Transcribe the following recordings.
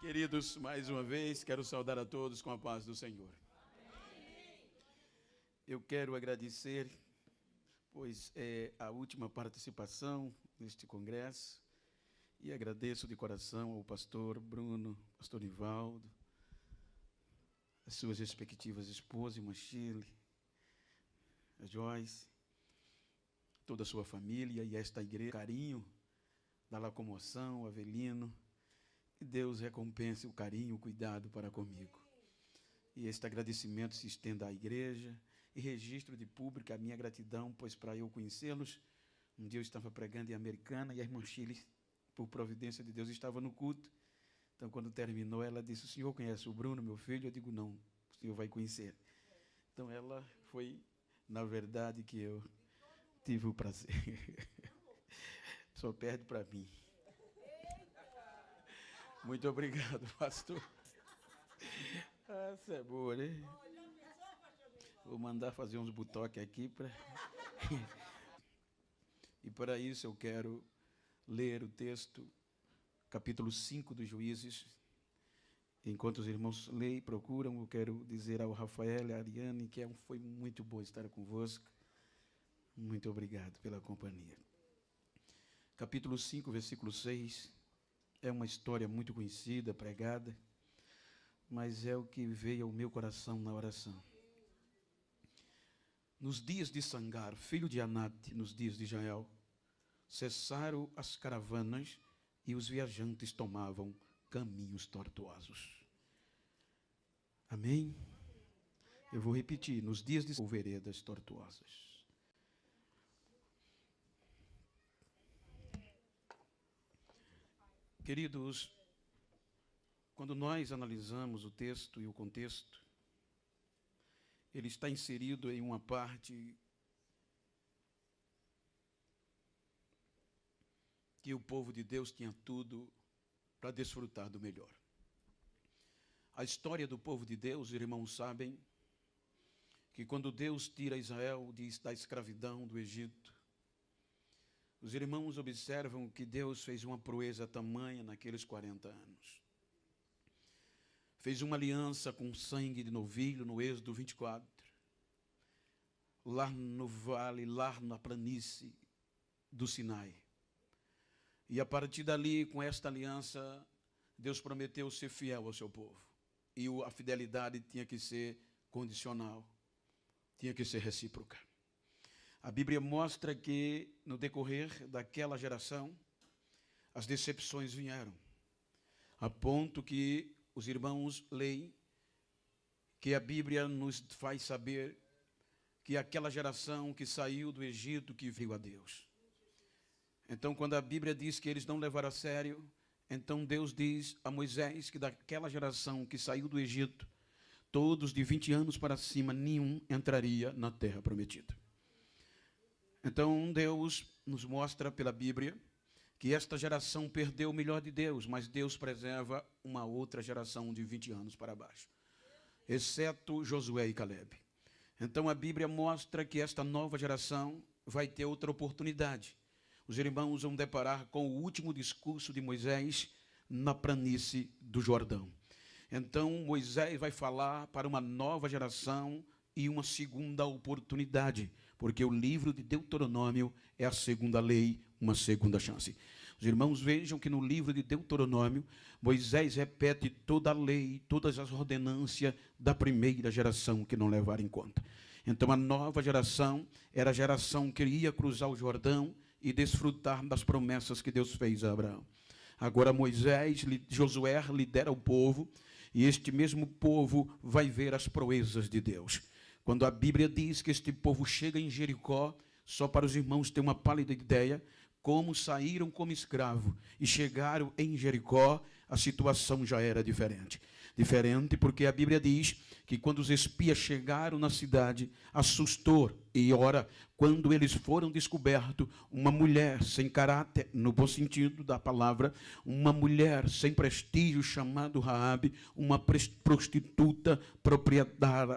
Queridos, mais uma vez, quero saudar a todos com a paz do Senhor. Eu quero agradecer, pois é a última participação neste congresso, e agradeço de coração ao pastor Bruno, pastor Nivaldo, as suas respectivas esposas, irmã Chile, a Joyce, toda a sua família e esta igreja, carinho da locomoção, Avelino. Que Deus recompense o carinho, o cuidado para comigo. E este agradecimento se estenda à igreja e registro de público a minha gratidão, pois para eu conhecê-los, um dia eu estava pregando em Americana e a irmã Chile, por providência de Deus, estava no culto. Então, quando terminou, ela disse: "O senhor conhece o Bruno, meu filho?" Eu digo: "Não, o senhor vai conhecer." Então, ela foi, na verdade, que eu tive o prazer. Só perde para mim. Muito obrigado, pastor. Essa é boa, né? Vou mandar fazer uns butoques aqui para... E para isso eu quero ler o texto, capítulo 5 dos Juízes. Enquanto os irmãos leem e procuram, eu quero dizer ao Rafael e à Ariane que foi muito bom estar convosco. Muito obrigado pela companhia. Capítulo 5, versículo 6. É uma história muito conhecida, pregada, mas é o que veio ao meu coração na oração. Nos dias de Sangar, filho de Anate, nos dias de Jael, cessaram as caravanas e os viajantes tomavam caminhos tortuosos. Amém? Eu vou repetir: nos dias de veredas tortuosas. Queridos, quando nós analisamos o texto e o contexto, ele está inserido em uma parte que o povo de Deus tinha tudo para desfrutar do melhor. A história do povo de Deus, irmãos, sabem que quando Deus tira Israel da escravidão do Egito, os irmãos observam que Deus fez uma proeza tamanha naqueles 40 anos. Fez uma aliança com sangue de novilho no Êxodo 24, lá no vale, lá na planície do Sinai. E a partir dali, com esta aliança, Deus prometeu ser fiel ao seu povo. E a fidelidade tinha que ser condicional, tinha que ser recíproca. A Bíblia mostra que, no decorrer daquela geração, as decepções vieram, a ponto que os irmãos leem que a Bíblia nos faz saber que aquela geração que saiu do Egito, que veio a Deus. Então, quando a Bíblia diz que eles não levaram a sério, então Deus diz a Moisés que daquela geração que saiu do Egito, todos de 20 anos para cima, nenhum entraria na terra prometida. Então, Deus nos mostra pela Bíblia que esta geração perdeu o melhor de Deus, mas Deus preserva uma outra geração de 20 anos para baixo, exceto Josué e Caleb. Então, a Bíblia mostra que esta nova geração vai ter outra oportunidade. Os irmãos vão deparar com o último discurso de Moisés na planície do Jordão. Então, Moisés vai falar para uma nova geração e uma segunda oportunidade, porque o livro de Deuteronômio é a segunda lei, uma segunda chance. Os irmãos vejam que no livro de Deuteronômio, Moisés repete toda a lei, todas as ordenâncias da primeira geração que não levaram em conta. Então a nova geração era a geração que ia cruzar o Jordão e desfrutar das promessas que Deus fez a Abraão. Agora Josué lidera o povo, e este mesmo povo vai ver as proezas de Deus. Quando a Bíblia diz que este povo chega em Jericó, só para os irmãos terem uma pálida ideia, como saíram como escravo e chegaram em Jericó, a situação já era diferente. Diferente porque a Bíblia diz que quando os espias chegaram na cidade, assustou. E ora, quando eles foram descobertos, uma mulher sem caráter, no bom sentido da palavra, uma mulher sem prestígio, chamada Raabe, uma prostituta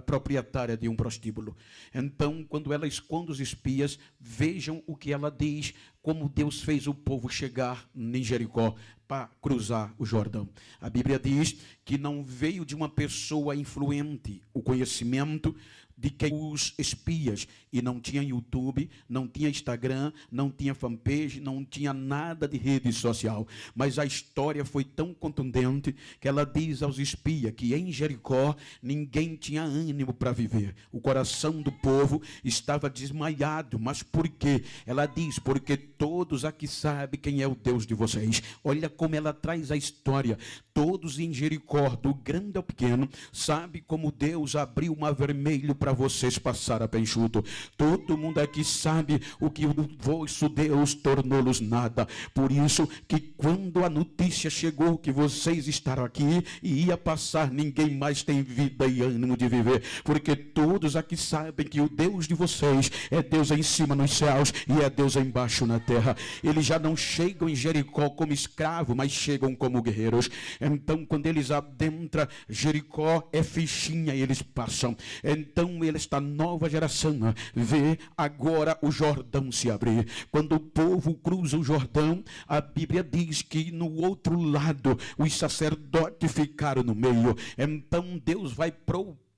proprietária de um prostíbulo. Então, quando ela esconde os espias, vejam o que ela diz, como Deus fez o povo chegar em Jericó. para cruzar o Jordão. A Bíblia diz que não veio de uma pessoa influente o conhecimento de quem os espias, e não tinha YouTube, não tinha Instagram, não tinha fanpage, não tinha nada de rede social, mas a história foi tão contundente que ela diz aos espias que em Jericó ninguém tinha ânimo para viver, o coração do povo estava desmaiado. Mas por quê? Ela diz, porque todos aqui sabem quem é o Deus de vocês. Olha como ela traz a história. Todos em Jericó, do grande ao pequeno, sabe como Deus abriu o mar vermelho para vocês passar a pé enxuto. Todo mundo aqui sabe o que o vosso Deus tornou-los nada. Por isso que quando a notícia chegou que vocês estavam aqui e ia passar, ninguém mais tem vida e ânimo de viver, porque todos aqui sabem que o Deus de vocês é Deus em cima nos céus e é Deus embaixo na terra. Eles já não chegam em Jericó como escravos, mas chegam como guerreiros. Então, quando eles adentram Jericó, é fichinha e eles passam. Então, esta nova geração vê agora o Jordão se abrir. Quando o povo cruza o Jordão, a Bíblia diz que no outro lado os sacerdotes ficaram no meio. Então, Deus vai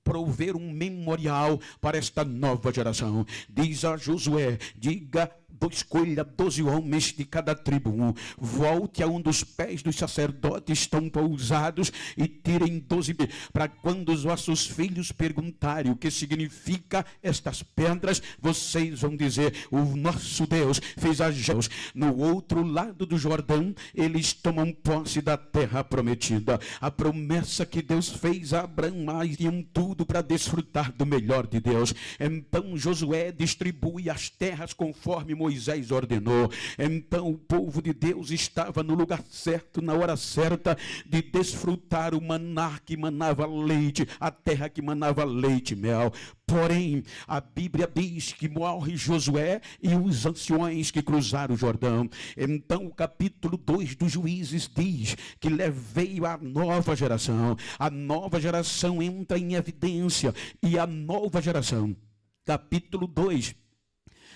prover um memorial para esta nova geração. Diz a Josué, diga, escolha 12 homens de cada tribo, volte a um dos pés dos sacerdotes estão pousados e tirem 12, para quando os vossos filhos perguntarem o que significa estas pedras, vocês vão dizer, o nosso Deus fez as Deus. No outro lado do Jordão, eles tomam posse da terra prometida, a promessa que Deus fez a Abraão, mas tinham tudo para desfrutar do melhor de Deus. Então Josué distribui as terras conforme Moisés ordenou. Então o povo de Deus estava no lugar certo, na hora certa, de desfrutar o maná que manava leite, a terra que manava leite e mel. Porém, a Bíblia diz que morre Josué e os anciões que cruzaram o Jordão. Então, o capítulo 2 dos Juízes diz que veio a nova geração. A nova geração entra em evidência. E a nova geração, capítulo 2,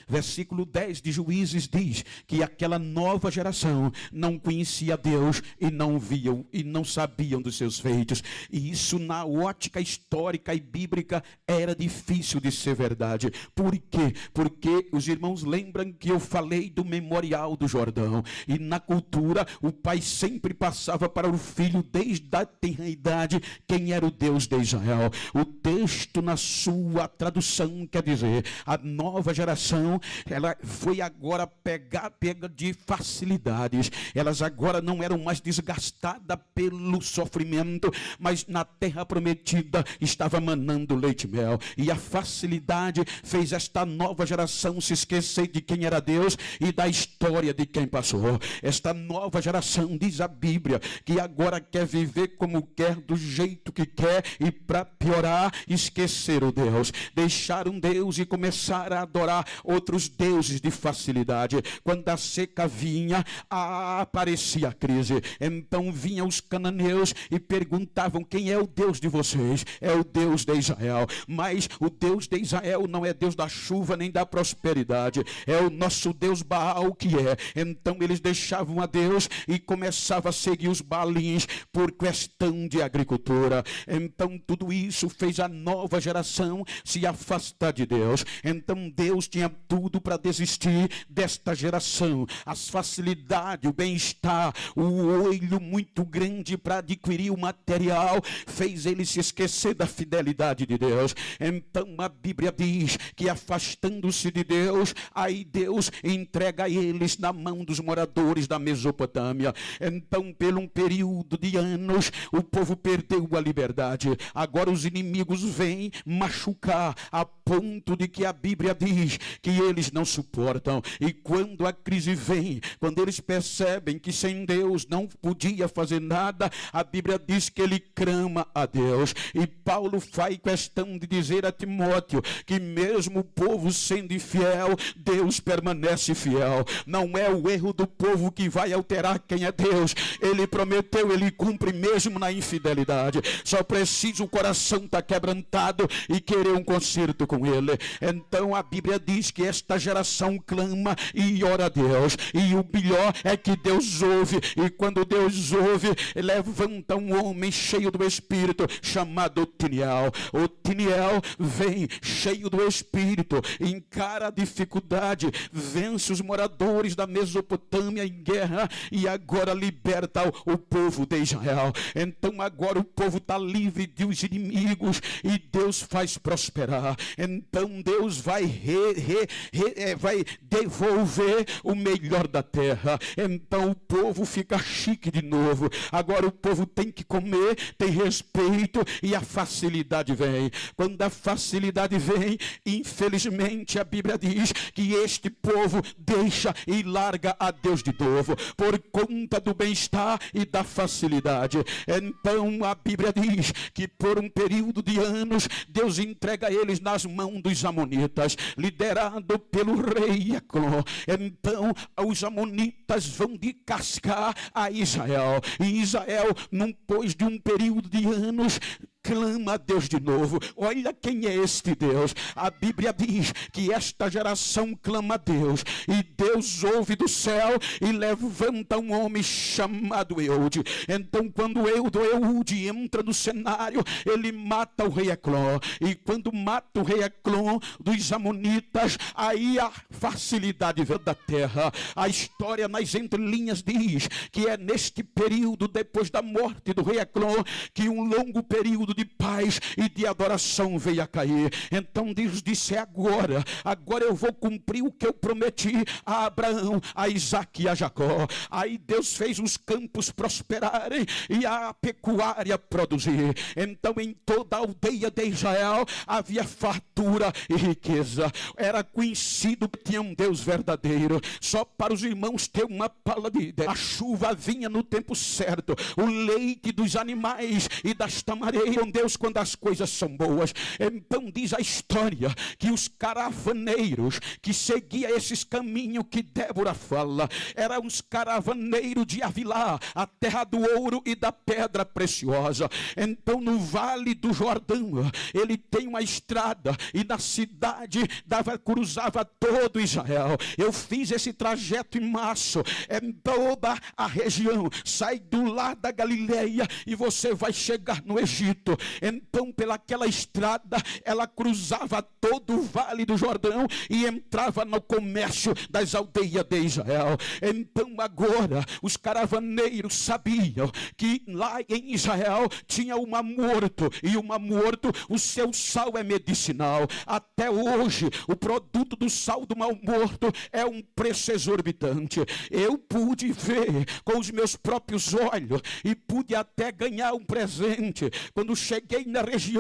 versículo 10 de Juízes diz que aquela nova geração não conhecia Deus e não viam e não sabiam dos seus feitos. E isso na ótica histórica e bíblica era difícil de ser verdade. Por quê? Porque os irmãos lembram que eu falei do memorial do Jordão. E na cultura o pai sempre passava para o filho desde a tenra idade quem era o Deus de Israel. O texto na sua tradução quer dizer, a nova geração ela foi agora pega de facilidades. Elas agora não eram mais desgastadas pelo sofrimento, mas na terra prometida estava manando leite e mel. E a facilidade fez esta nova geração se esquecer de quem era Deus e da história de quem passou. Esta nova geração, diz a Bíblia, que agora quer viver como quer, do jeito que quer, e para piorar, esquecer o Deus. Deixaram Deus e começaram a adorar outros deuses de facilidade. Quando a seca vinha, aparecia a crise. Então vinham os cananeus e perguntavam, quem é o Deus de vocês? É o Deus de Israel. Mas o Deus de Israel não é Deus da chuva nem da prosperidade. É o nosso Deus Baal que é. Então eles deixavam a Deus e começavam a seguir os Baalins por questão de agricultura. Então tudo isso fez a nova geração se afastar de Deus. Então Deus tinha tudo para desistir desta geração. As facilidades, o bem-estar, o olho muito grande para adquirir o material, fez ele se esquecer da fidelidade de Deus. Então a Bíblia diz que afastando-se de Deus, aí Deus entrega eles na mão dos moradores da Mesopotâmia. Então, por um período de anos, o povo perdeu a liberdade. Agora os inimigos vêm machucar a ponto de que a Bíblia diz que eles não suportam. E quando a crise vem, quando eles percebem que sem Deus não podia fazer nada, a Bíblia diz que ele clama a Deus. E Paulo faz questão de dizer a Timóteo que mesmo o povo sendo infiel, Deus permanece fiel. Não é o erro do povo que vai alterar quem é Deus. Ele prometeu, ele cumpre mesmo na infidelidade. Só precisa o coração estar quebrantado e querer um conserto com ele. Então a Bíblia diz que esta geração clama e ora a Deus, e o melhor é que Deus ouve, e quando Deus ouve, levanta um homem cheio do Espírito, chamado Otiniel. Otiniel vem cheio do Espírito, encara a dificuldade, vence os moradores da Mesopotâmia em guerra, e agora liberta o povo de Israel. Então agora o povo está livre dos inimigos, e Deus faz prosperar. Então Deus vai devolver o melhor da terra. Então o povo fica chique de novo. Agora o povo tem que comer, tem respeito, e a facilidade vem. Quando a facilidade vem, infelizmente a Bíblia diz que este povo deixa e larga a Deus de novo, por conta do bem-estar e da facilidade. Então a Bíblia diz que por um período de anos, Deus entrega eles nas mãos dos amonitas, liderado pelo rei Eglon. Então os amonitas vão descascar a Israel, e Israel, depois de um período de anos, clama a Deus de novo. Olha quem é este Deus. A Bíblia diz que esta geração clama a Deus, e Deus ouve do céu e levanta um homem chamado Eude. Então quando Eude entra no cenário, ele mata o rei Eglon, e quando mata o rei Eglon dos amonitas, aí a facilidade vem da terra. A história nas entrelinhas diz que é neste período, depois da morte do rei Eglon, que um longo período de paz e de adoração veio a cair. Então Deus disse: agora eu vou cumprir o que eu prometi a Abraão, a Isaque e a Jacó. Aí Deus fez os campos prosperarem e a pecuária produzir. Então em toda a aldeia de Israel havia fartura e riqueza. Era conhecido que tinha um Deus verdadeiro. Só para os irmãos ter uma palavra de ideia, a chuva vinha no tempo certo, o leite dos animais e das tamareiras. Deus, quando as coisas são boas. Então diz a história que os caravaneiros que seguiam esses caminhos que Débora fala, eram os caravaneiros de Avilá, a terra do ouro e da pedra preciosa. Então no Vale do Jordão, ele tem uma estrada, e na cidade cruzava todo Israel. Eu fiz esse trajeto em março, em toda a região. Sai do lado da Galileia e você vai chegar no Egito. Então pelaquela estrada ela cruzava todo o Vale do Jordão e entrava no comércio das aldeias de Israel. Então agora os caravaneiros sabiam que lá em Israel tinha o Mar Morto, e o Mar Morto, o seu sal é medicinal. Até hoje o produto do sal do Mar Morto é um preço exorbitante. Eu pude ver com os meus próprios olhos, e pude até ganhar um presente quando cheguei na região.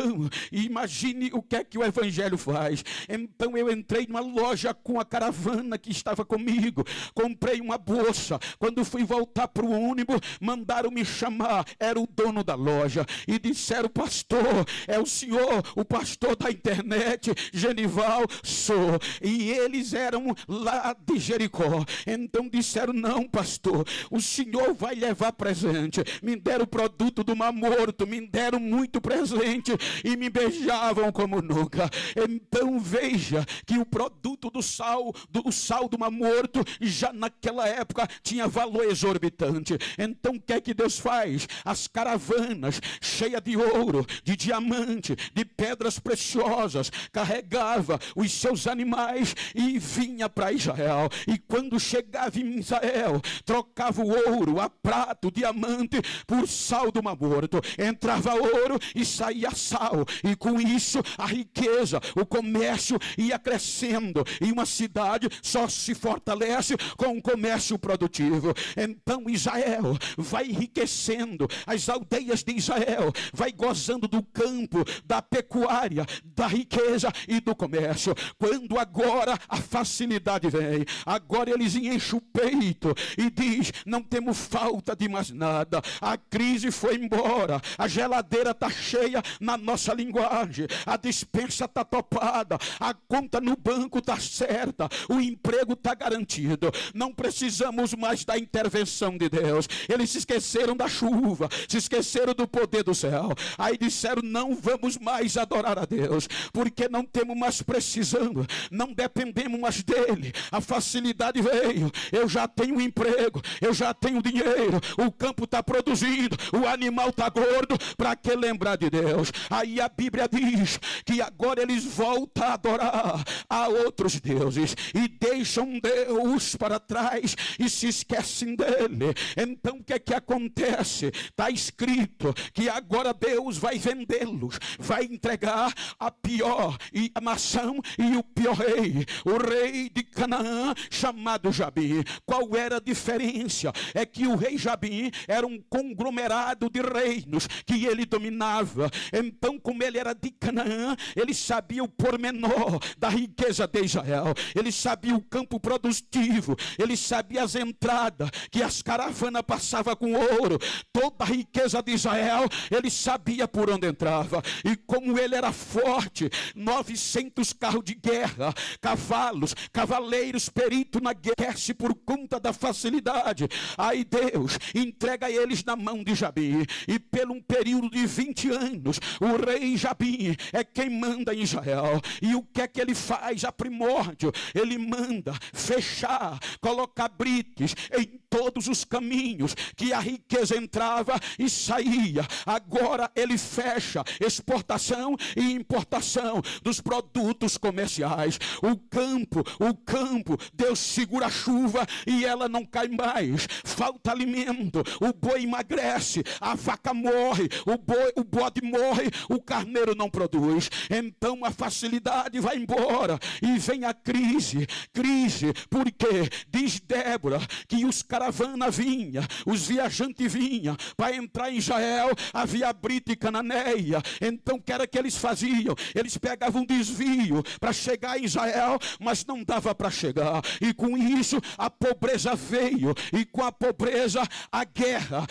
E imagine o que é que o evangelho faz. Então eu entrei numa loja com a caravana que estava comigo, comprei uma bolsa. Quando fui voltar para o ônibus, mandaram me chamar. Era o dono da loja e disseram: pastor, é o senhor, o pastor da internet, Genival? Sou. E eles eram lá de Jericó. Então disseram: não, pastor, o senhor vai levar presente. Me deram o produto do Mar Morto, me deram muito presente e me beijavam como nunca. Então veja que o produto do sal do Mar Morto já naquela época tinha valor exorbitante. Então o que é que Deus faz? As caravanas cheias de ouro, de diamante, de pedras preciosas, carregava os seus animais e vinha para Israel. E quando chegava em Israel, trocava o ouro, a prata, o diamante por sal do Mar Morto. Entrava ouro e saía sal, e com isso a riqueza, o comércio ia crescendo, e uma cidade só se fortalece com um comércio produtivo. Então Israel vai enriquecendo, as aldeias de Israel vai gozando do campo, da pecuária, da riqueza e do comércio. Quando agora a facilidade vem, agora eles enchem o peito e diz: não temos falta de mais nada, a crise foi embora, a geladeira está está cheia na nossa linguagem, a despensa está topada, a conta no banco está certa, o emprego está garantido. Não precisamos mais da intervenção de Deus. Eles se esqueceram da chuva, se esqueceram do poder do céu. Aí disseram: não vamos mais adorar a Deus, porque não temos mais precisando, não dependemos mais dele. A facilidade veio, eu já tenho emprego, eu já tenho dinheiro, o campo está produzindo, o animal está gordo, para que lembrar de Deus? Aí a Bíblia diz que agora eles voltam a adorar a outros deuses e deixam Deus para trás e se esquecem dele. Então o que é que acontece? Está escrito que agora Deus vai vendê-los, vai entregar a pior e a nação e o pior rei, o rei de Canaã, chamado Jabim. Qual era a diferença? É que o rei Jabim era um conglomerado de reinos que ele dominava. Então, como ele era de Canaã, ele sabia o pormenor da riqueza de Israel, ele sabia o campo produtivo, ele sabia as entradas, que as caravanas passavam com ouro, toda a riqueza de Israel, ele sabia por onde entrava. E como ele era forte, 900 carros de guerra, cavalos, cavaleiros, perito na guerra, por conta da facilidade. Aí Deus entrega eles na mão de Jabim, e pelo um período de 20 anos, o rei Jabim é quem manda em Israel. E o que é que ele faz a primórdio? Ele manda fechar, colocar brites em todos os caminhos que a riqueza entrava e saía. Agora ele fecha exportação e importação dos produtos comerciais. O campo, Deus segura a chuva e ela não cai mais. Falta alimento, o boi emagrece, a vaca morre, o bode morre, o carneiro não produz. Então a facilidade vai embora e vem a crise, porque diz Débora que os caravanas vinham, os viajantes vinham para entrar em Israel, havia brita e cananeia. Então o que era que eles faziam? Eles pegavam um desvio para chegar em Israel, mas não dava para chegar, e com isso a pobreza veio, e com a pobreza a guerra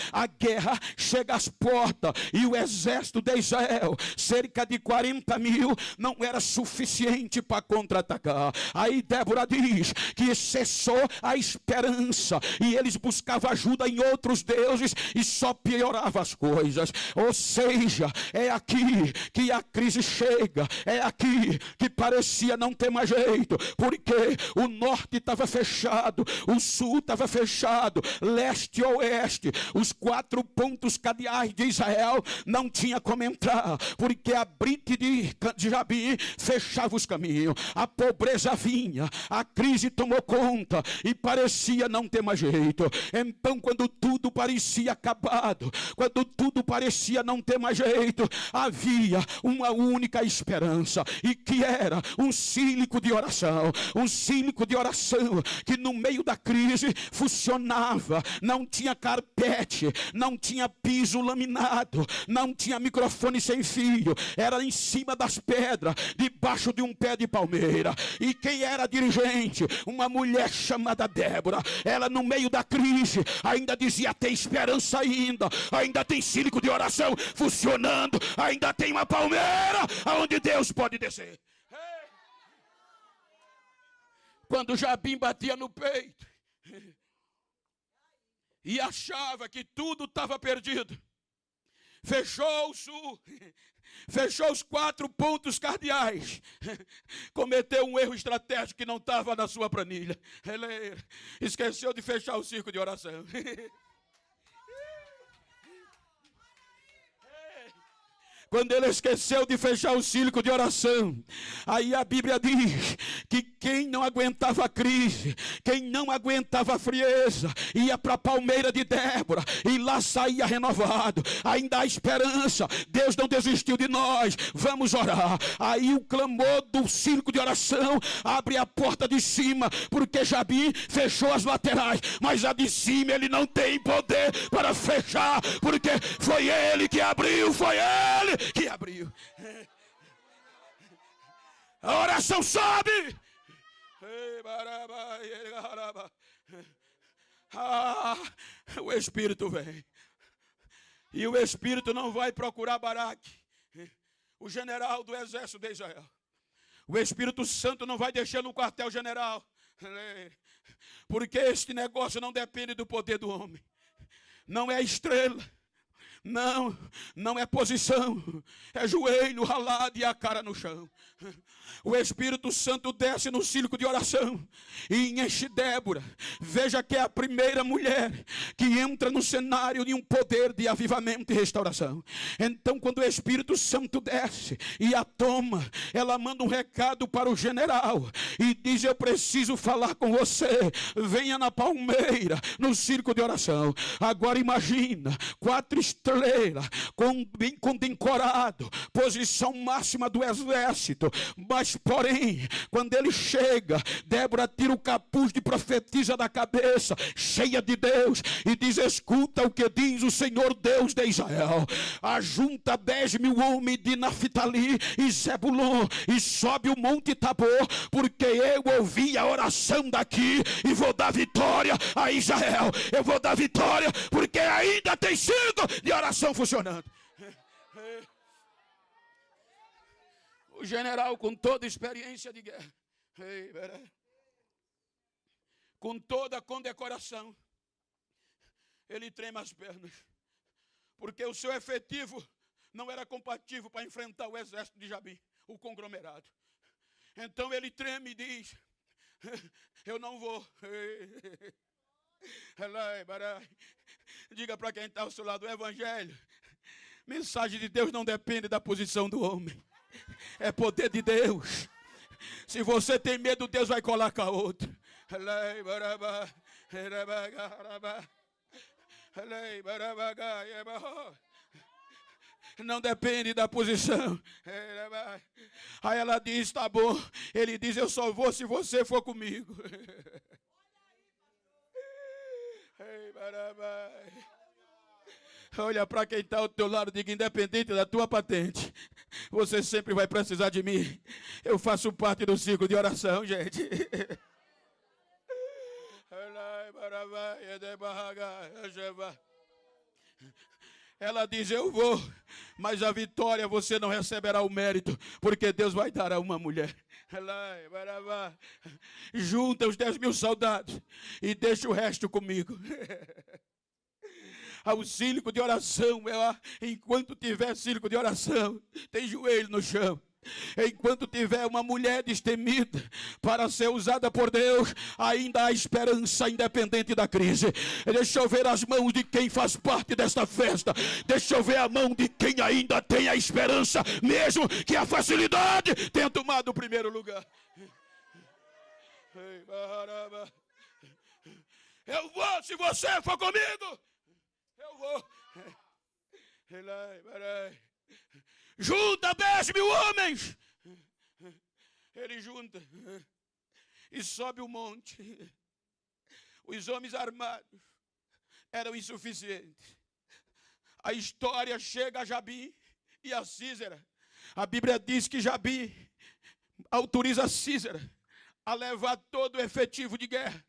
chega às portas, e o exército de Israel, cerca de 40 mil, não era suficiente para contra-atacar. Aí Débora diz que cessou a esperança, e eles buscavam ajuda em outros deuses, e só piorava as coisas. Ou seja, é aqui que a crise chega, é aqui que parecia não ter mais jeito, porque o norte estava fechado, o sul estava fechado, leste e oeste, os 4 pontos cardeais de Israel não tinha como entrar, porque a brite de Jabim fechava os caminhos. A pobreza vinha, a crise tomou conta e parecia não ter mais jeito. Então, quando tudo parecia acabado, quando tudo parecia não ter mais jeito, havia uma única esperança, e que era um cílico de oração, que no meio da crise funcionava. Não tinha carpete, não tinha piso laminado, não tinha microfone sem fio, era em cima das pedras, debaixo de um pé de palmeira. E quem era dirigente? Uma mulher chamada Débora. Ela, no meio da crise, ainda dizia: tem esperança ainda tem cílico de oração funcionando, ainda tem uma palmeira aonde Deus pode descer. Quando Jabim batia no peito e achava que tudo estava perdido, fechou o sul, fechou os 4 pontos cardeais, cometeu um erro estratégico que não estava na sua planilha. Ele esqueceu de fechar o círculo de oração. Quando ele esqueceu de fechar o círculo de oração, aí a Bíblia diz que quem não aguentava a crise, quem não aguentava a frieza, ia para a palmeira de Débora e lá saía renovado. Ainda há esperança, Deus não desistiu de nós, vamos orar. Aí o clamor do círculo de oração abre a porta de cima, porque Jabim fechou as laterais, mas a de cima ele não tem poder para fechar, porque foi ele que abriu, foi ele que abriu. A oração sobe. O Espírito vem. E o Espírito não vai procurar Baraque, o general do exército de Israel. O Espírito Santo não vai deixar no quartel-general, porque este negócio não depende do poder do homem. Não é estrela. Não é posição, é joelho ralado e a cara no chão. O Espírito Santo desce no círculo de oração e enche Débora. Veja que é a primeira mulher que entra no cenário de um poder de avivamento e restauração. Então, quando o Espírito Santo desce e a toma, ela manda um recado para o general e diz: eu preciso falar com você, venha na palmeira, no círculo de oração. Agora imagina, 4 estrelas, bem condecorado, posição máxima do exército. Mas porém, quando ele chega, Débora tira o capuz de profetisa da cabeça, cheia de Deus, e diz: escuta o que diz o Senhor Deus de Israel. Ajunta 10.000 homens de Naftali e Zebulon e sobe o monte Tabor, porque eu ouvi a oração daqui e vou dar vitória a Israel. Eu vou dar vitória porque ainda tem 5 de oração funcionando. O general, com toda experiência de guerra, com toda a condecoração, ele treme as pernas, porque o seu efetivo não era compatível para enfrentar o exército de Jabim, o conglomerado. Então ele treme e diz: eu não vou. Diga para quem está ao seu lado: o evangelho, mensagem de Deus, não depende da posição do homem, é poder de Deus. Se você tem medo, Deus vai colocar outro. Não depende da posição. Aí ela diz: tá bom. Ele diz: eu só vou se você for comigo. Olha para quem está ao teu lado, diga: independente da tua patente, você sempre vai precisar de mim. Eu faço parte do ciclo de oração, gente. Ela diz: eu vou, mas a vitória você não receberá o mérito, porque Deus vai dar a uma mulher. Junta os 10.000 soldados e deixa o resto comigo. Ao círculo de oração, enquanto tiver círculo de oração, tem joelho no chão. Enquanto tiver uma mulher destemida para ser usada por Deus, ainda há esperança, independente da crise. Deixa eu ver as mãos de quem faz parte desta festa. Deixa eu ver a mão de quem ainda tem a esperança, mesmo que a facilidade tenha tomado o primeiro lugar. Eu vou, se você for comigo. Eu vou. Junta 10.000 homens. Ele junta e sobe o monte. Os homens armados eram insuficientes. A história chega a Jabim e a Sísera. A Bíblia diz que Jabim autoriza a Sísera a levar todo o efetivo de guerra.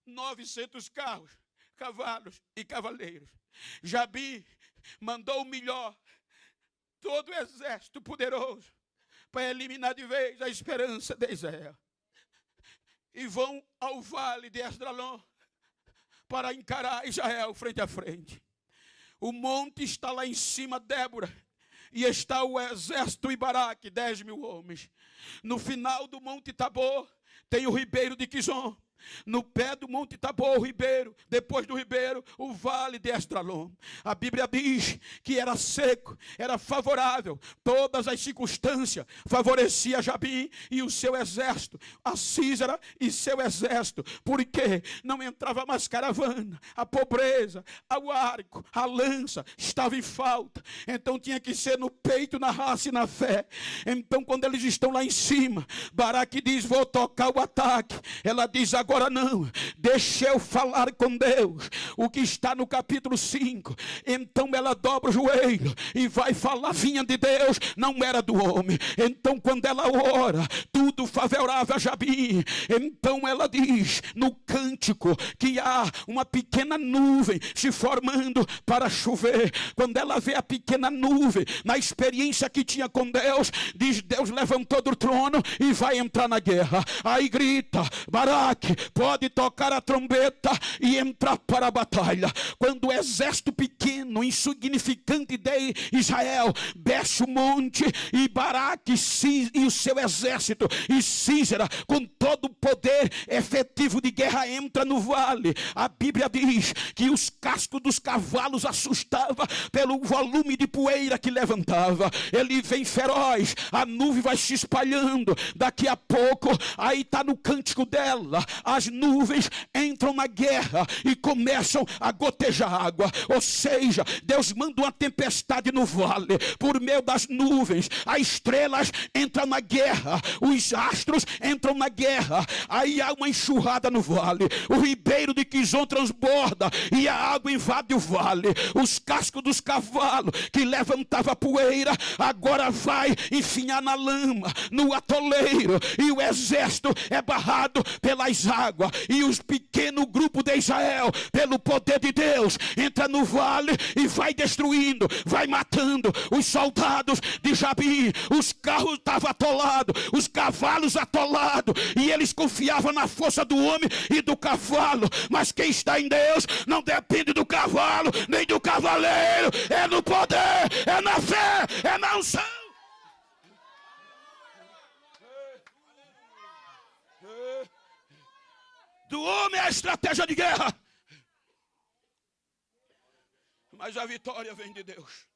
900 carros, cavalos e cavaleiros. Jabim mandou o melhor, todo o exército poderoso, para eliminar de vez a esperança de Israel. E vão ao vale de Esdraelon para encarar Israel frente a frente. O monte está lá em cima, Débora, e está o exército e Baraque, 10.000 homens. No final do monte Tabor tem o ribeiro de Quizon. No pé do monte Tabor, o ribeiro. Depois do ribeiro, o vale de Esdraelon. A Bíblia diz que era seco, era favorável. Todas as circunstâncias favorecia Jabim e o seu exército, a Sísera e seu exército, porque não entrava mais caravana. A pobreza, o arco, a lança estava em falta. Então tinha que ser no peito, na raça e na fé. Então quando eles estão lá em cima, Baraque diz: vou tocar o ataque. Ela diz: agora agora não, deixa eu falar com Deus. O que está no capítulo 5. Então ela dobra o joelho e vai falar. Vinha de Deus, não era do homem. Então quando ela ora, tudo favorável a Jabim. Então ela diz no cântico que há uma pequena nuvem se formando para chover. Quando ela vê a pequena nuvem, na experiência que tinha com Deus, diz: Deus levantou do trono e vai entrar na guerra. Aí grita: Baraque, pode tocar a trombeta e entrar para a batalha. Quando o exército pequeno, insignificante de Israel desce o monte, e Baraque e o seu exército e Sísera, com todo o poder efetivo de guerra, entra no vale. A Bíblia diz que os cascos dos cavalos assustavam pelo volume de poeira que levantava. Ele vem feroz, a nuvem vai se espalhando. Daqui a pouco, aí está no cântico dela, as nuvens entram na guerra e começam a gotejar água. Ou seja, Deus manda uma tempestade no vale por meio das nuvens. As estrelas entram na guerra, os astros entram na guerra. Aí há uma enxurrada no vale, o ribeiro de Quizon transborda e a água invade o vale. Os cascos dos cavalos que levantava poeira agora vai enfiar na lama, no atoleiro, e o exército é barrado pelas águas. E os pequeno grupo de Israel, pelo poder de Deus, entra no vale e vai destruindo, vai matando os soldados de Jabim. Os carros estavam atolados, os cavalos atolados, e eles confiavam na força do homem e do cavalo. Mas quem está em Deus não depende do cavalo nem do cavaleiro, é no poder, é na fé, é na unção. Do homem é a estratégia de guerra, mas a vitória vem de Deus.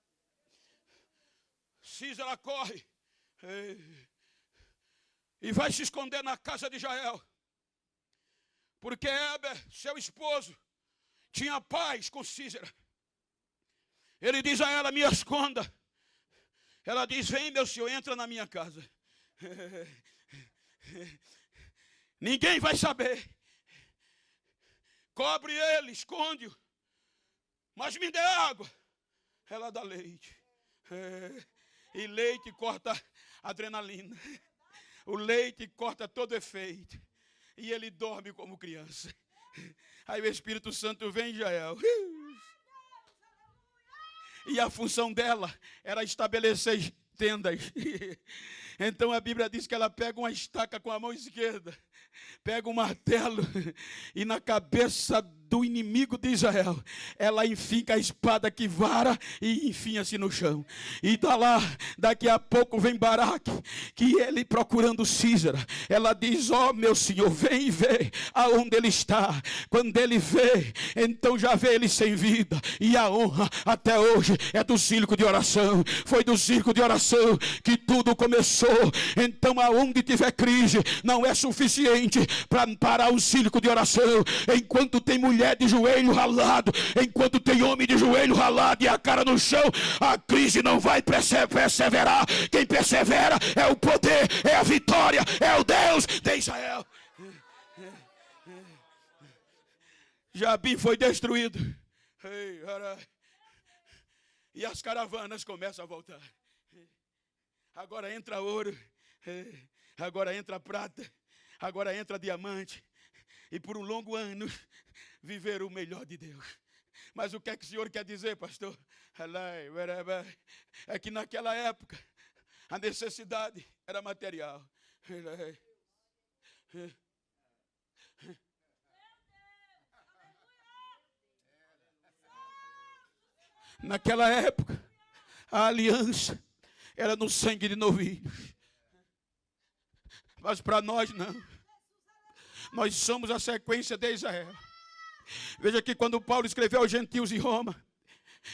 Sísera corre e vai se esconder na casa de Jael, porque Heber, seu esposo, tinha paz com Sísera. Ele diz a ela: me esconda. Ela diz: vem, meu senhor, entra na minha casa. Ninguém vai saber. Cobre ele, esconde-o, mas me dê água. Ela dá leite. E leite corta adrenalina. O leite corta todo efeito. E ele dorme como criança. Aí o Espírito Santo vem, Jael. E a função dela era estabelecer tendas. Então a Bíblia diz que ela pega uma estaca com a mão esquerda, pega um martelo, e na cabeça do inimigo de Israel, ela enfica a espada que vara e enfinha-se no chão. E tá lá, daqui a pouco vem Baraque, que ele procurando Sísera. Ela diz: ó meu senhor, vem e vê aonde ele está. Quando ele vê, então já vê ele sem vida. E a honra até hoje é do círculo de oração. Foi do círculo de oração que tudo começou. Então aonde tiver crise, não é suficiente para parar o círculo de oração. Enquanto tem mulher de joelho ralado, enquanto tem homem de joelho ralado e a cara no chão, a crise não vai perseverar. Quem persevera é o poder, é a vitória, é o Deus de Israel. Jabim foi destruído, e as caravanas começam a voltar. Agora entra ouro, agora entra prata, agora entra diamante, e por um longo ano viver o melhor de Deus. Mas o que é que o Senhor quer dizer, pastor? É que naquela época a necessidade era material. Naquela época a aliança era no sangue de novilhos. Mas para nós não. Nós somos a sequência de Israel. Veja que quando Paulo escreveu aos gentios em Roma,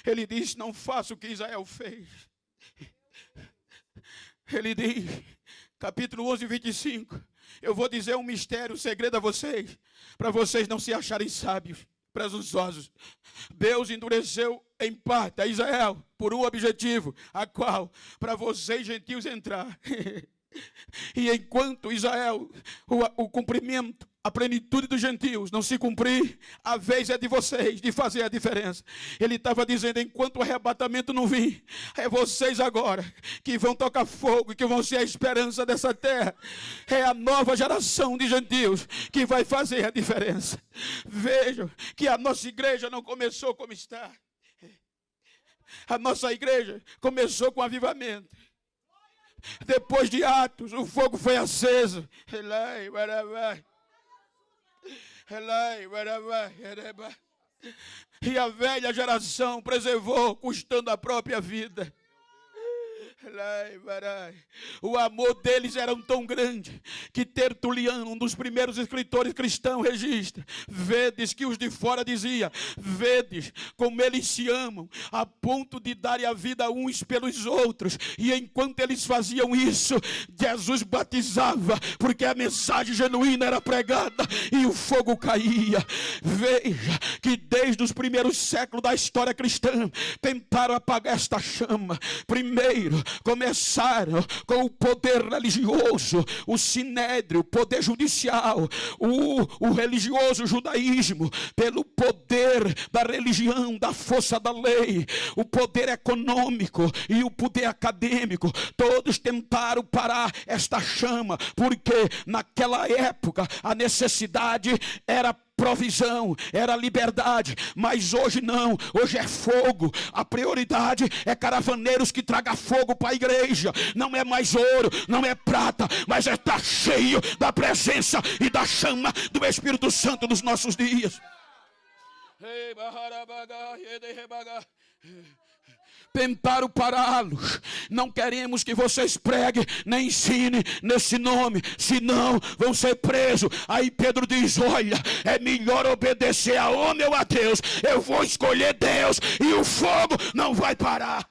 ele diz: não faça o que Israel fez. Ele diz, capítulo 11, 25, eu vou dizer um mistério, um segredo a vocês, para vocês não se acharem sábios, presunçosos. Deus endureceu em parte a Israel por um objetivo, a qual? Para vocês gentios entrar. E enquanto Israel, o cumprimento, a plenitude dos gentios não se cumprir, a vez é de vocês de fazer a diferença. Ele estava dizendo, enquanto o arrebatamento não vir, é vocês agora que vão tocar fogo e que vão ser a esperança dessa terra. É a nova geração de gentios que vai fazer a diferença. Vejam que a nossa igreja não começou como está. A nossa igreja começou com avivamento. Depois de Atos, o fogo foi aceso. E a velha geração preservou, custando a própria vida. O amor deles era tão grande que Tertuliano, um dos primeiros escritores cristãos, registra: vedes que os de fora dizia, vedes como eles se amam, a ponto de darem a vida uns pelos outros. E enquanto eles faziam isso, Jesus batizava, porque a mensagem genuína era pregada e o fogo caía. Veja que desde os primeiros séculos da história cristã tentaram apagar esta chama. Primeiro começaram com o poder religioso, o sinédrio, o poder judicial, o religioso judaísmo, pelo poder da religião, da força da lei, o poder econômico e o poder acadêmico. Todos tentaram parar esta chama, porque naquela época a necessidade era provisão, era liberdade, mas hoje não, hoje é fogo. A prioridade é caravaneiros que tragam fogo para a igreja. Não é mais ouro, não é prata, mas é estar cheio da presença e da chama do Espírito Santo nos nossos dias. Tentaram pará-los. Não queremos que vocês preguem nem ensinem nesse nome, senão vão ser presos. Aí Pedro diz, olha, é melhor obedecer a homem ou a Deus. Eu vou escolher Deus e o fogo não vai parar.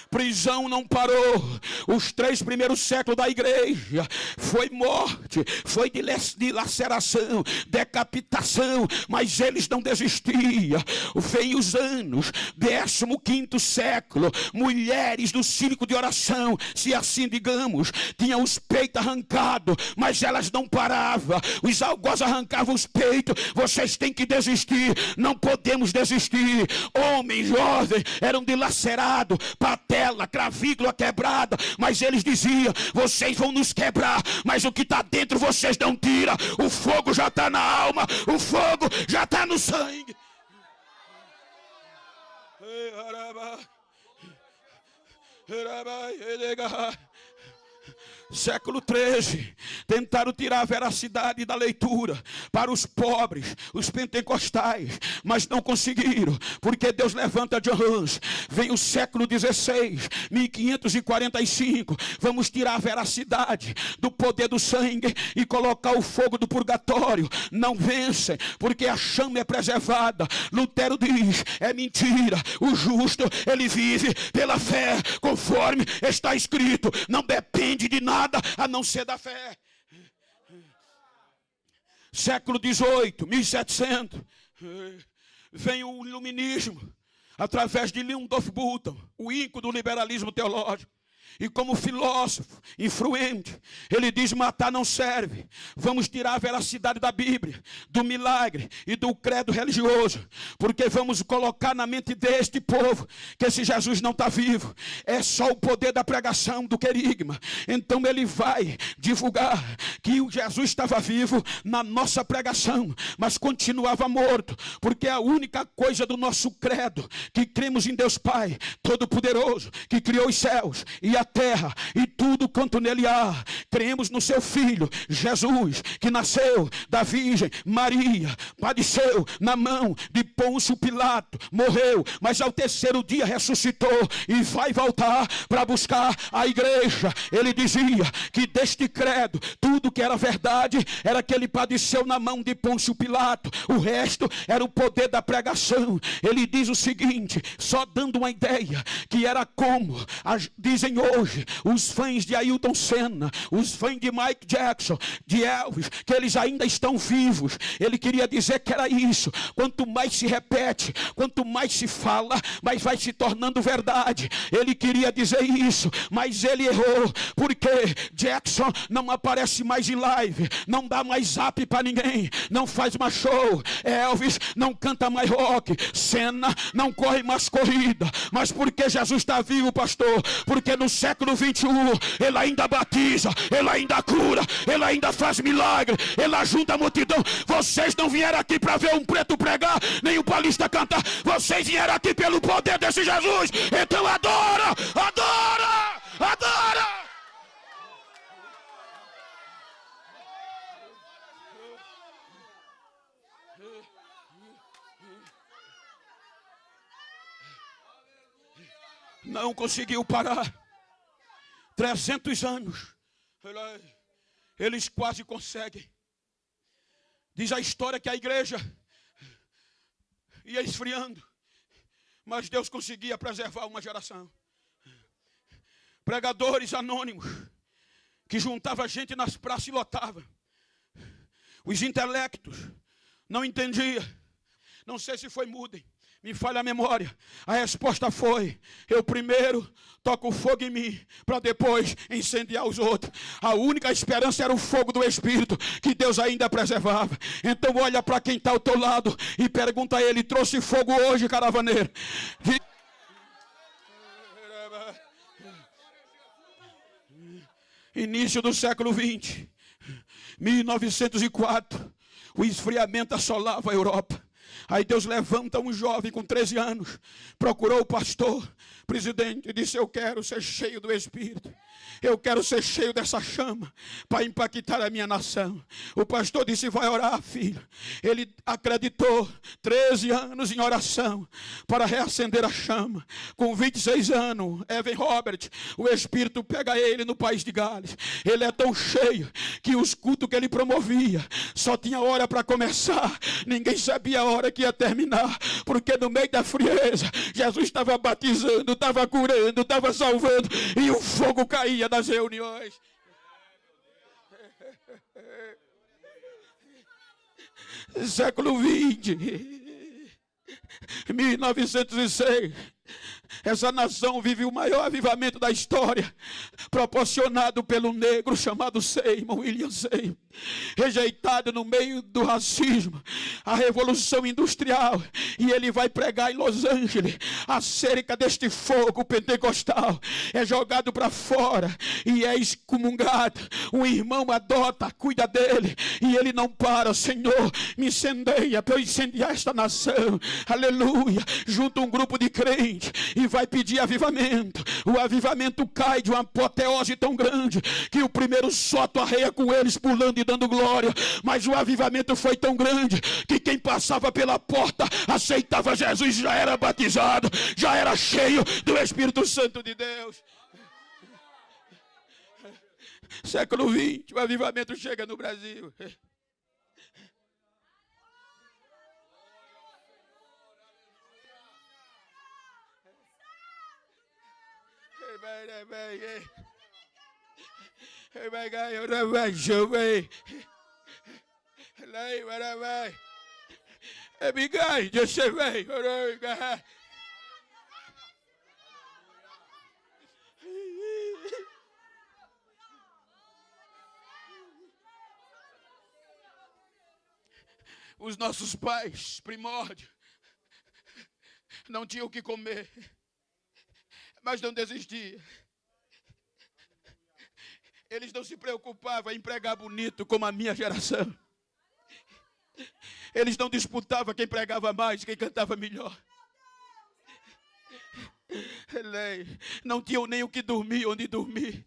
Prisão não parou. Os 3 primeiros séculos da igreja foi morte, foi dilaceração, decapitação, mas eles não desistiam. Vem os anos, 15º século, mulheres do círculo de oração, se assim digamos, tinham os peitos arrancados, mas elas não paravam. Os algozes arrancavam os peitos. Vocês têm que desistir, não podemos desistir. Homens jovens eram dilacerados, patela, cravícula quebrada, mas eles diziam, vocês vão nos quebrar, mas o que está dentro vocês não tiram. O fogo já está na alma, o fogo já está no sangue. Século 13, tentaram tirar a veracidade da leitura para os pobres, os pentecostais, mas não conseguiram, porque Deus levanta John Hus. Vem o século 16, 1545, vamos tirar a veracidade do poder do sangue e colocar o fogo do purgatório. Não vencem, porque a chama é preservada. Lutero diz, é mentira, o justo ele vive pela fé, conforme está escrito, não depende de nada a não ser da fé. Século 18, 1700, vem o iluminismo através de Leondorf Bulton, o ícone do liberalismo teológico. E como filósofo influente, ele diz, matar não serve. Vamos tirar a veracidade da Bíblia, do milagre e do credo religioso, porque vamos colocar na mente deste povo que esse Jesus não está vivo. É só o poder da pregação, do querigma. Então ele vai divulgar que o Jesus estava vivo na nossa pregação, mas continuava morto, porque a única coisa do nosso credo, que cremos em Deus Pai Todo-Poderoso, que criou os céus e a terra e tudo quanto nele há. Cremos no seu Filho Jesus, que nasceu da Virgem Maria, padeceu na mão de Pôncio Pilato, morreu, mas ao 3º dia ressuscitou e vai voltar para buscar a igreja. Ele dizia que deste credo, tudo que era verdade era que ele padeceu na mão de Pôncio Pilato, o resto era o poder da pregação. Ele diz o seguinte, só dando uma ideia, que era como dizem hoje, os fãs de Ayrton Senna, os fãs de Mike Jackson, de Elvis, que eles ainda estão vivos. Ele queria dizer que era isso. Quanto mais se repete, quanto mais se fala, mais vai se tornando verdade. Ele queria dizer isso, mas ele errou, porque Jackson não aparece mais em live, não dá mais zap para ninguém, não faz mais show. Elvis não canta mais rock, Senna não corre mais corrida. Mas porque Jesus está vivo, pastor? Porque no século 21 ele ainda batiza, ele ainda cura, ele ainda faz milagre, ele ajuda a multidão. Vocês não vieram aqui para ver um preto pregar, nem um paulista cantar. Vocês vieram aqui pelo poder desse Jesus. Então adora, adora, adora. Não conseguiu parar. 300 anos. Eles quase conseguem. Diz a história que a igreja ia esfriando, mas Deus conseguia preservar uma geração. Pregadores anônimos que juntavam gente nas praças e lotavam. Os intelectos não entendiam. Não sei se foi mudem. Me falha a memória. A resposta foi: eu primeiro toco fogo em mim, para depois incendiar os outros. A única esperança era o fogo do Espírito, que Deus ainda preservava. Então olha para quem está ao teu lado e pergunta a ele: trouxe fogo hoje, caravaneiro? Início do século 20, 1904, o esfriamento assolava a Europa. Aí Deus levanta um jovem com 13 anos, procurou o pastor, presidente, e disse: eu quero ser cheio do Espírito. Eu quero ser cheio dessa chama para impactar a minha nação. O pastor disse: vai orar, filho. Ele acreditou 13 anos em oração para reacender a chama. Com 26 anos, Evan Robert, o Espírito pega ele no país de Gales. Ele é tão cheio que os cultos que ele promovia só tinha hora para começar. Ninguém sabia a hora que ia terminar, porque no meio da frieza Jesus estava batizando, estava curando, estava salvando, e o fogo caía das reuniões. Século 20, 1906, essa nação vive o maior avivamento da história, proporcionado pelo negro chamado Seymour, William Seymour, rejeitado no meio do racismo, a revolução industrial, e ele vai pregar em Los Angeles acerca deste fogo pentecostal. É jogado para fora e é excomungado. Um irmão adota, cuida dele, e ele não para. Senhor, me incendeia para eu incendiar esta nação. Aleluia. Junta um grupo de crentes e vai pedir avivamento. O avivamento cai de uma apoteose tão grande que o primeiro sóto arreia com eles, pulando e dando glória. Mas o avivamento foi tão grande que quem passava pela porta aceitava Jesus, já era batizado, já era cheio do Espírito Santo de Deus. Século 20, o avivamento chega no Brasil. Os nossos pais primórdios não tinham o que comer, mas não desistiam. Eles não se preocupavam em pregar bonito como a minha geração. Eles não disputavam quem pregava mais, quem cantava melhor. Não tinham nem o que dormir, onde dormir.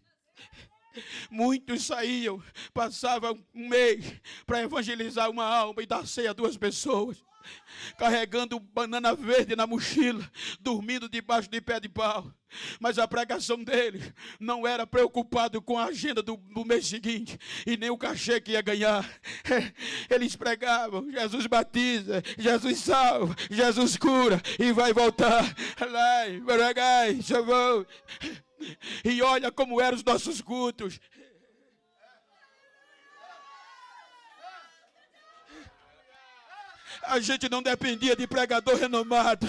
Muitos saíam, passavam um mês para evangelizar uma alma e dar ceia a 2 pessoas, carregando banana verde na mochila, dormindo debaixo de pé de pau. Mas a pregação deles não era preocupado com a agenda do mês seguinte e nem o cachê que ia ganhar. Eles pregavam: Jesus batiza, Jesus salva, Jesus cura e vai voltar. E olha como eram os nossos cultos. A gente não dependia de pregador renomado.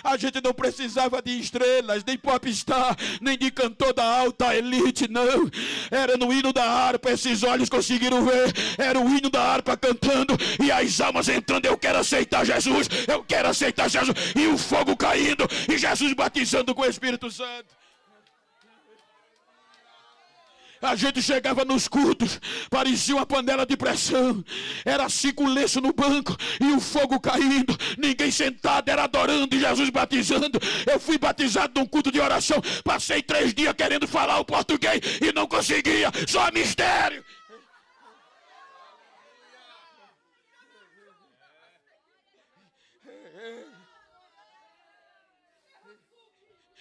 A gente não precisava de estrelas, nem popstar, nem de cantor da alta elite, não. Era no hino da harpa, esses olhos conseguiram ver. Era o hino da harpa cantando e as almas entrando. Eu quero aceitar Jesus, eu quero aceitar Jesus. E o fogo caindo e Jesus batizando com o Espírito Santo. A gente chegava nos cultos, parecia uma panela de pressão. Era 5 lenços no banco e o fogo caindo. Ninguém sentado, era adorando e Jesus batizando. Eu fui batizado num culto de oração. Passei 3 dias querendo falar o português e não conseguia. Só mistério.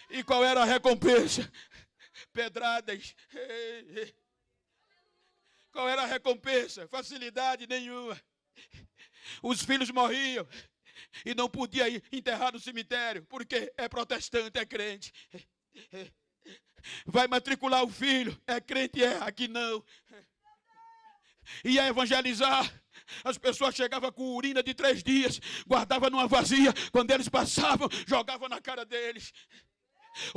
E qual era a recompensa? Pedradas. Qual era a recompensa? Facilidade nenhuma. Os filhos morriam e não podia ir enterrar no cemitério, porque é protestante, é crente. Vai matricular o filho, é crente, é, aqui não. Ia evangelizar. As pessoas chegavam com urina de 3 dias, guardavam numa vasilha, quando eles passavam, jogavam na cara deles.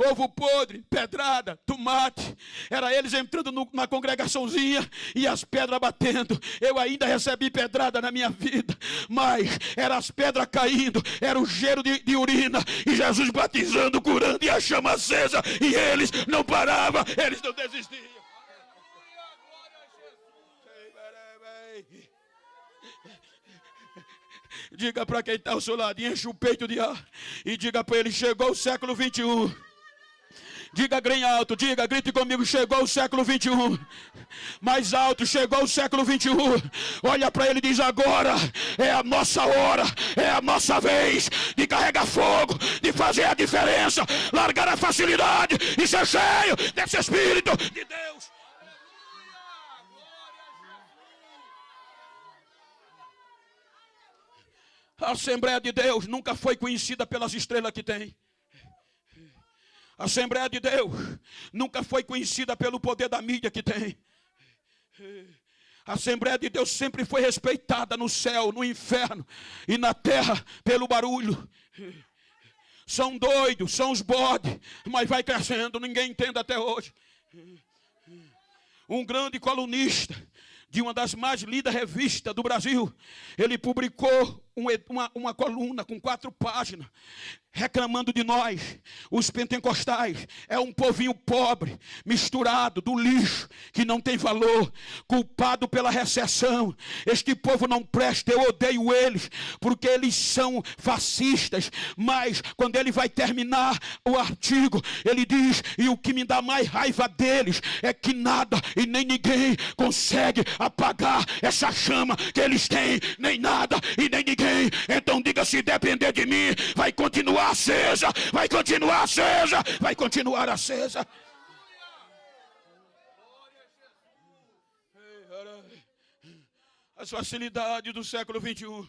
Ovo podre, pedrada, tomate. Era eles entrando na congregaçãozinha e as pedras batendo. Eu ainda recebi pedrada na minha vida, mas eram as pedras caindo, era o cheiro de urina e Jesus batizando, curando e a chama acesa. E eles não paravam, eles não desistiam. Diga para quem está ao seu lado, enche o peito de ar e diga para ele: chegou o século 21. Diga bem alto, diga, grite comigo: chegou o século 21. Mais alto: chegou o século 21. Olha para ele e diz: agora é a nossa hora, é a nossa vez de carregar fogo, de fazer a diferença, largar a facilidade e ser cheio desse Espírito de Deus. A Assembleia de Deus nunca foi conhecida pelas estrelas que tem. A Assembleia de Deus nunca foi conhecida pelo poder da mídia que tem. A Assembleia de Deus sempre foi respeitada no céu, no inferno e na terra pelo barulho. São doidos, são os bodes, mas vai crescendo, ninguém entende até hoje. Um grande colunista de uma das mais lidas revistas do Brasil, ele publicou uma coluna com 4 páginas, reclamando de nós, os pentecostais. É um povinho pobre, misturado do lixo, que não tem valor, culpado pela recessão. Este povo não presta, eu odeio eles, porque eles são fascistas. Mas quando ele vai terminar o artigo, ele diz: e o que me dá mais raiva deles é que nada e nem ninguém consegue apagar essa chama que eles têm, nem nada e nem ninguém. Então diga: se depender de mim, vai continuar acesa, vai continuar acesa, vai continuar acesa. As facilidades do século 21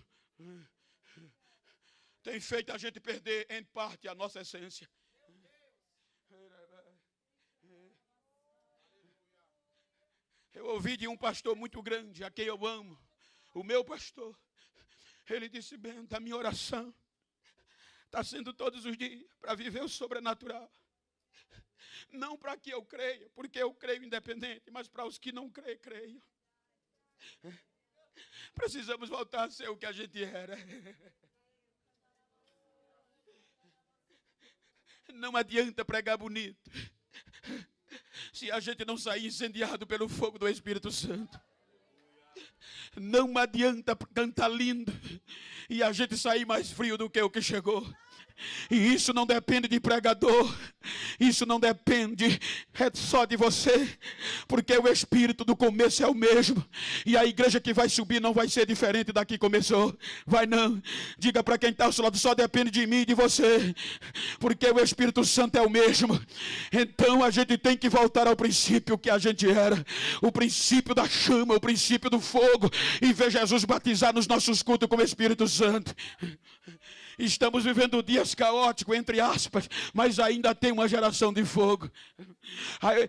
tem feito a gente perder em parte a nossa essência. Eu ouvi de um pastor muito grande, a quem eu amo, o meu pastor. Ele disse: bem, da minha oração está sendo todos os dias para viver o sobrenatural. Não para que eu creia, porque eu creio independente, mas para os que não creem, creiam. Precisamos voltar a ser o que a gente era. Não adianta pregar bonito se a gente não sair incendiado pelo fogo do Espírito Santo. Não adianta cantar lindo e a gente sair mais frio do que o que chegou. E isso não depende de pregador, isso não depende só de você, porque o Espírito do começo é o mesmo, e a igreja que vai subir não vai ser diferente da que começou. Vai não. Diga para quem está ao seu lado: só depende de mim e de você, porque o Espírito Santo é o mesmo. Então a gente tem que voltar ao princípio que a gente era, o princípio da chama, o princípio do fogo, e ver Jesus batizar nos nossos cultos com o Espírito Santo. Estamos vivendo dias caóticos, entre aspas, mas ainda tem uma geração de fogo.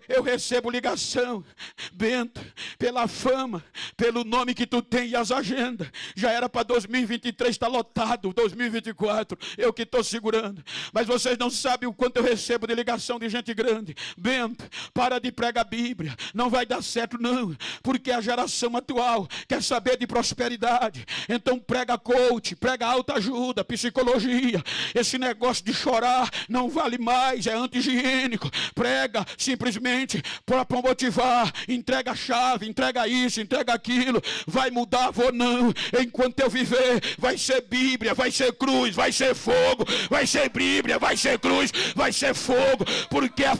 Eu recebo ligação, Bento, pela fama, pelo nome que tu tem e as agendas. Já era para 2023 estar lotado, 2024, eu que estou segurando. Mas vocês não sabem o quanto eu recebo de ligação de gente grande. Bento, para de pregar a Bíblia, não vai dar certo não, porque a geração atual quer saber de prosperidade. Então prega coach, prega autoajuda, psicologia. Esse negócio de chorar não vale mais, é anti-higiênico. Prega simplesmente para motivar, entrega a chave, entrega isso, entrega aquilo. Vai mudar, vou não. Enquanto eu viver, vai ser Bíblia, vai ser cruz, vai ser fogo, vai ser Bíblia, vai ser cruz, vai ser fogo, porque a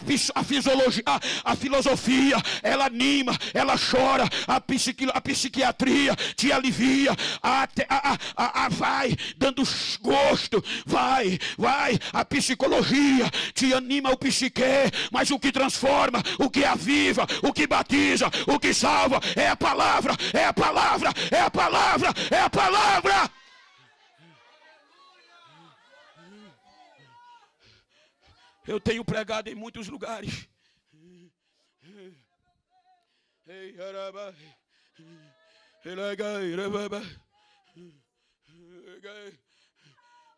filosofia, ela anima, ela chora, a psiquiatria te alivia, vai dando gosto, vai, a psicologia te anima o psique, mas o que transforma, o que aviva, o que batiza, o que salva, é a palavra, é a palavra, é a palavra, é a palavra. Eu tenho pregado em muitos lugares.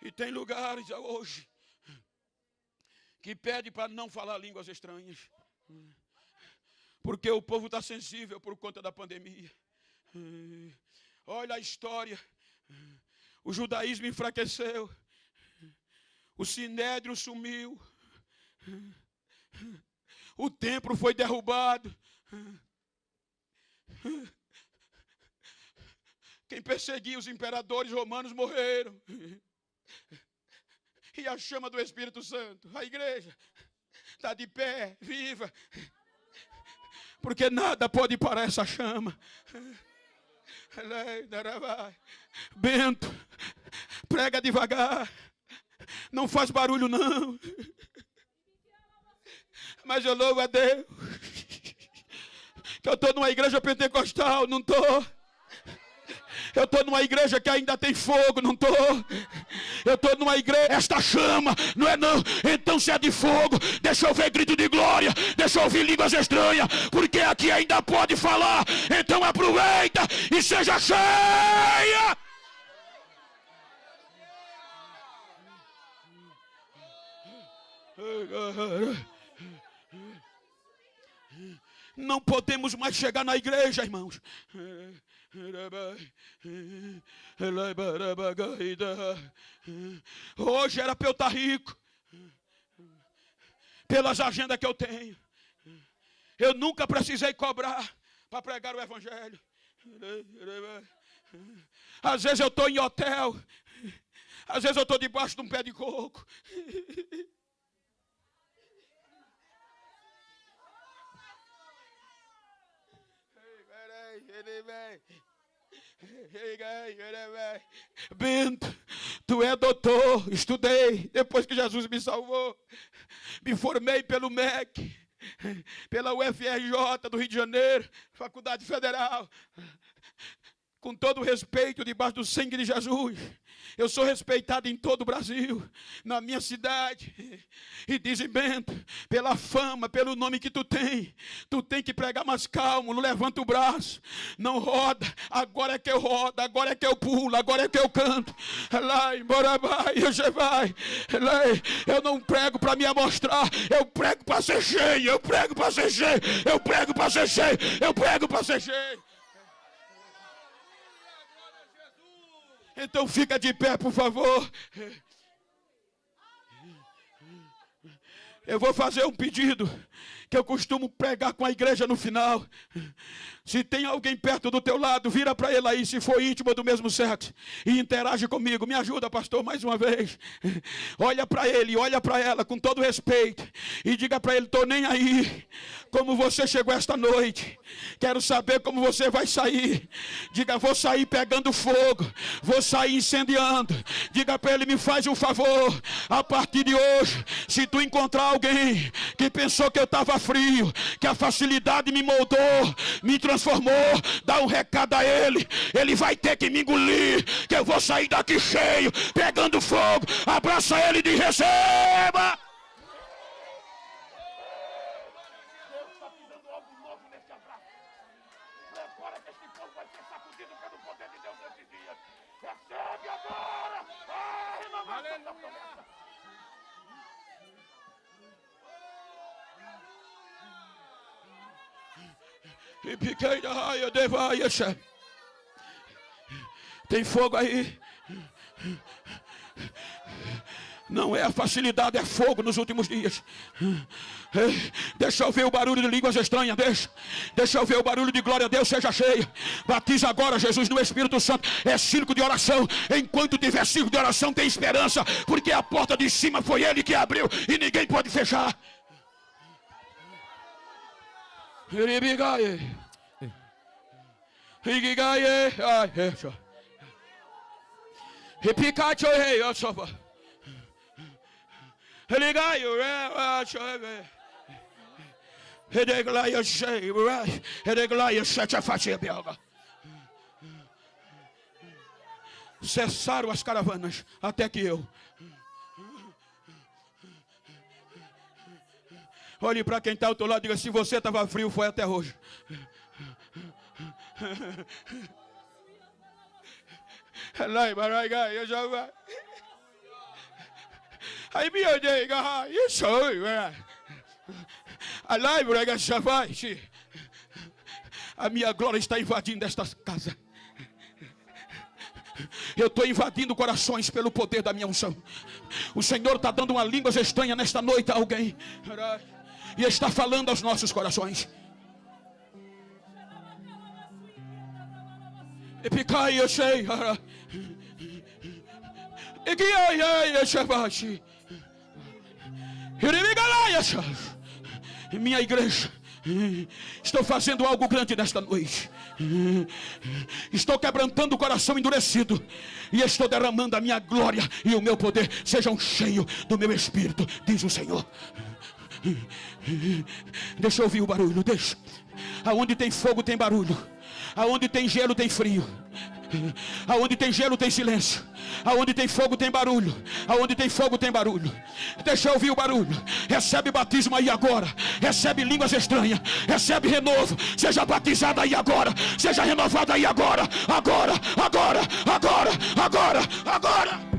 E tem lugares hoje que pede para não falar línguas estranhas, porque o povo está sensível por conta da pandemia. Olha a história. O judaísmo enfraqueceu, o sinédrio sumiu, o templo foi derrubado. Quem perseguia os imperadores romanos morreram. E a chama do Espírito Santo, a igreja, está de pé, viva. Porque nada pode parar essa chama. Bento, prega devagar. Não faz barulho não. Mas eu louvo a Deus que eu estou numa igreja pentecostal, não estou. Eu estou numa igreja que ainda tem fogo, não estou. Eu estou numa igreja, esta chama, não é não. Então se é de fogo, deixa eu ver grito de glória, deixa eu ouvir línguas estranhas, porque aqui ainda pode falar. Então aproveita e seja cheia. Não podemos mais chegar na igreja, irmãos. Hoje era para eu estar rico, pelas agendas que eu tenho. Eu nunca precisei cobrar para pregar o evangelho. Às vezes eu estou em hotel, às vezes eu estou debaixo de um pé de coco. Bento, tu é doutor, estudei, depois que Jesus me salvou, me formei pelo MEC, pela UFRJ do Rio de Janeiro, Faculdade Federal, com todo respeito, debaixo do sangue de Jesus. Eu sou respeitado em todo o Brasil, na minha cidade. E dizem, Bento, pela fama, pelo nome que tu tem que pregar mais calmo, não levanta o braço, não roda. Agora é que eu rodo, agora é que eu pulo, agora é que eu canto. Lá embora vai, eu não prego para me amostrar, eu prego para ser cheio, eu prego para ser cheio, eu prego para ser cheio, eu prego para ser cheio. Então fica de pé, por favor. Eu vou fazer um pedido que eu costumo pregar com a igreja no final. Se tem alguém perto do teu lado, vira para ele aí, se for íntimo do mesmo sexo, e interage comigo. Me ajuda, pastor, mais uma vez. Olha para ele, olha para ela com todo respeito e diga para ele, estou nem aí. como você chegou esta noite. Quero saber como você vai sair. Diga, vou sair pegando fogo, vou sair incendiando. Diga para ele, me faz um favor, a partir de hoje, se tu encontrar alguém que pensou que eu estava frio, que a facilidade me moldou, me transformou, dá um recado a ele. Ele vai ter que me engolir, que eu vou sair daqui cheio, pegando fogo. Abraça ele e diz, receba. Deus está te dando algo novo nesse abraço. Prepara que este povo vai ser sacudido pelo poder de Deus nesses dias. Recebe agora a renovação da promessa. E piquei da raia, devaia. Tem fogo aí. Não é a facilidade, é fogo nos últimos dias. Deixa eu ver o barulho de línguas estranhas, deixa eu ver o barulho de glória a Deus, seja cheia. Batiza agora Jesus no Espírito Santo. É círculo de oração. Enquanto tiver círculo de oração, tem esperança, porque a porta de cima foi ele que abriu e ninguém pode fechar. Cessaram as caravanas até que eu. Olhe para quem está ao teu lado e diga, se você estava frio, foi até hoje. A minha glória está invadindo esta casa. Eu estou invadindo corações pelo poder da minha unção. O Senhor está dando uma língua estranha nesta noite a alguém. E está falando aos nossos corações. Minha igreja, estou fazendo algo grande nesta noite. Estou quebrantando o coração endurecido e estou derramando a minha glória e o meu poder. Sejam cheios do meu espírito, diz o Senhor. Deixa eu ouvir o barulho, deixa. Aonde tem fogo tem barulho. Aonde tem gelo tem frio. Aonde tem gelo tem silêncio. Aonde tem fogo tem barulho. Aonde tem fogo tem barulho. Deixa eu ouvir o barulho. Recebe batismo aí agora. Recebe línguas estranhas. Recebe renovo. Seja batizado aí agora. Seja renovado aí agora. Agora, agora, agora, agora, agora.